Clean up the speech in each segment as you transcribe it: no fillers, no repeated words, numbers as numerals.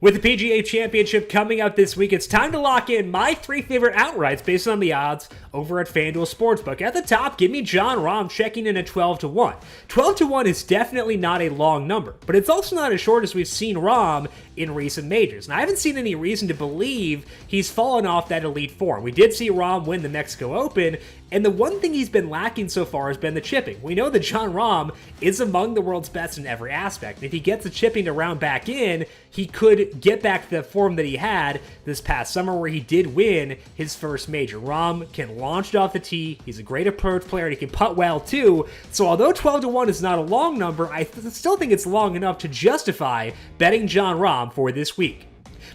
With the PGA Championship coming up this week, it's time to lock in my three favorite outrights based on the odds over at FanDuel Sportsbook. At the top, give me Jon Rahm checking in at 12-1. 12-1 is definitely not a long number, but it's also not as short as we've seen Rahm in recent majors. And I haven't seen any reason to believe he's fallen off that elite form. We did see Rahm win the Mexico Open, and the one thing he's been lacking so far has been the chipping. We know that Jon Rahm is among the world's best in every aspect. And if he gets the chipping to round back in, he could get back to the form that he had this past summer where he did win his first major. Rahm can launch it off the tee. He's a great approach player, and he can putt well too. So although 12-1 is not a long number, I still think it's long enough to justify betting Jon Rahm for this week.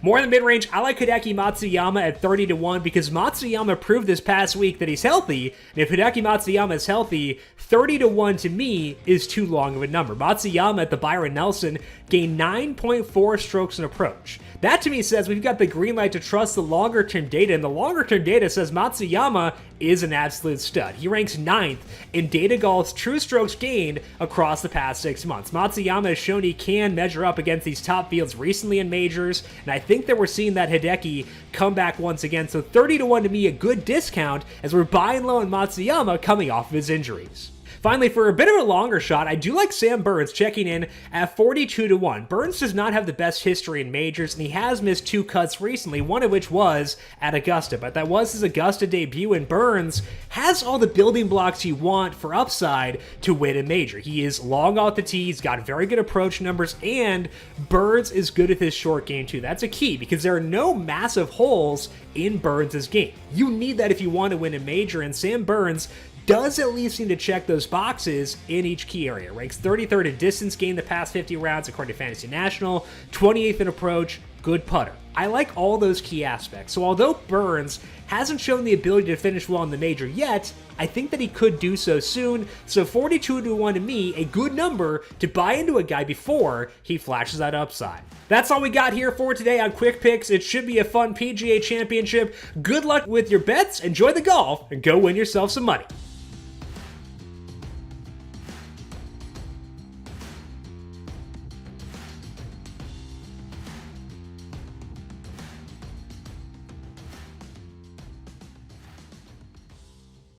More in the mid-range, I like Hideki Matsuyama at 30-1 because Matsuyama proved this past week that he's healthy, and if Hideki Matsuyama is healthy, 30-1 to me is too long of a number. Matsuyama at the Byron Nelson gained 9.4 strokes in approach. That to me says we've got the green light to trust the longer-term data, and the longer-term data says Matsuyama is an absolute stud. He ranks 9th in Data Golf's true strokes gained across the past 6 months. Matsuyama has shown he can measure up against these top fields recently in majors, and I think that we're seeing that Hideki come back once again. So 30-1 to me, a good discount as we're buying low on Matsuyama coming off of his injuries. Finally, for a bit of a longer shot, I do like Sam Burns checking in at 42-1. Burns does not have the best history in majors, and he has missed 2 cuts recently, one of which was at Augusta. But that was his Augusta debut, and Burns has all the building blocks you want for upside to win a major. He is long off the tee, he's got very good approach numbers, and Burns is good at his short game too. That's a key, because there are no massive holes in Burns' game. You need that if you want to win a major, and Sam Burns does at least need to check those boxes in each key area. Ranks 33rd in distance gained the past 50 rounds according to Fantasy National, 28th in approach, good putter. I like all those key aspects. So although Burns hasn't shown the ability to finish well in the major yet, I think that he could do so soon. So 42-1 to me, a good number to buy into a guy before he flashes that upside. That's all we got here for today on Quick Picks. It should be a fun PGA Championship. Good luck with your bets, enjoy the golf, and go win yourself some money.